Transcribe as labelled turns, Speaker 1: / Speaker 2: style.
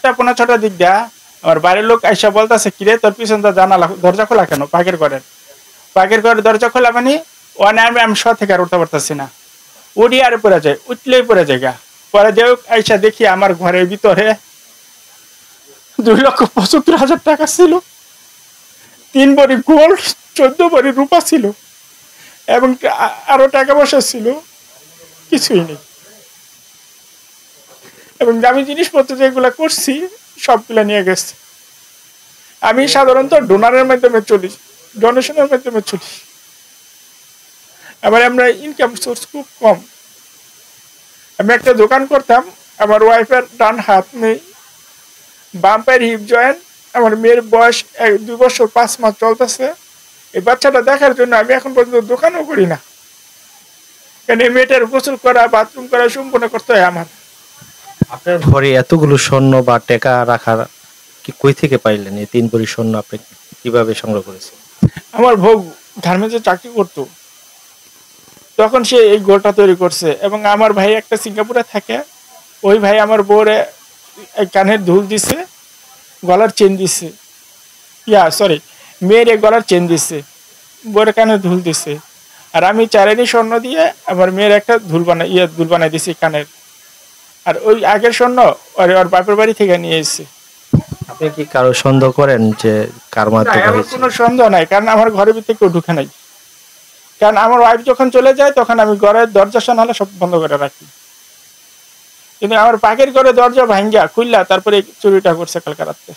Speaker 1: 5টা 5:45 দিক দিয়া আমার বাড়ির লোক আইসা বলতেছে, কিরে তোর পিছনটা জানালা দরজা খোলা কেন? পাকের ঘরের দরজা খোলা মানে ওখানে আমি শোয়া থেকে আর উঠতে পারতেছি না, উঠি আর পরে যায়, উঠলেই পরে যায় গা। পরে যে আইসা দেখি আমার ঘরের ভিতরে 2,75,000 টাকা ছিল, 3 ভরি গোল্ড, 14 ভরি রূপা ছিল এবং আরো টাকা পয়সা ছিল, কিছুই নেই। এবং দামি জিনিসপত্র যেগুলো করছি সবগুলা নিয়ে গেছে। আমি সাধারণত ডোনারের মাধ্যমে চলি, ডোনেশনের মাধ্যমে চলি। আবার আমরা ইনকাম সোর্স খুব কম। আমি একটা দোকান করতাম, আমার ওয়াইফের ডান হাত নেই, বাম পায়ের হিপ জয়েন্ট, আমার মেয়ের বয়স 2 বছর 5 মাস চলতেছে। এই বাচ্চাটা দেখার জন্য আমি এখন পর্যন্ত দোকানও করি না, কারণ এই মেয়েটার গোসল করা, বাথরুম করা সম্পূর্ণ করতে হয় আমার।
Speaker 2: আপনার ঘরে এতগুলো স্বর্ণ বা টাকা রাখার কি কই থেকে পাইলেন? এই 3 ভরি স্বর্ণ আপনি কিভাবে সংগ্রহ করেছেন?
Speaker 1: আমার বউ গার্মেন্টসে চাকরি করতো, তখন সে এই গোলটা তৈরি করছে। এবং আমার ভাই একটা সিঙ্গাপুরে থাকে, ওই ভাই আমার বউরে কানের দুল দিছে, গলার চেন দিছে, মেয়ের গলার চেন দিছে, বউয়ের কানে দুল দিছে। আর আমি 4 আনি স্বর্ণ দিয়ে আমার মেয়ের একটা দুল বানাই দিছি কানের। আর ওই আগের স্বর্ণ ওর বাপের বাড়ি থেকে নিয়ে এসেছি।
Speaker 2: আপনি কি কারো সন্দেহ করেন যে কার মাধ্যমে
Speaker 1: আমার
Speaker 2: হয়েছে?
Speaker 1: কোনো সন্দেহ নাই, কারণ আমার ঘরের ভিতরে কেউ ঢুকে নাই। কারণ আমার ওয়াইফ যখন চলে যায় তখন আমি ঘরের দরজা জানালা সব বন্ধ করে রাখি। কিন্তু আমার পাকের ঘরে দরজা ভাঙ্গা খুললা তারপরে চুরিটা করছে কালকে রাত্রে।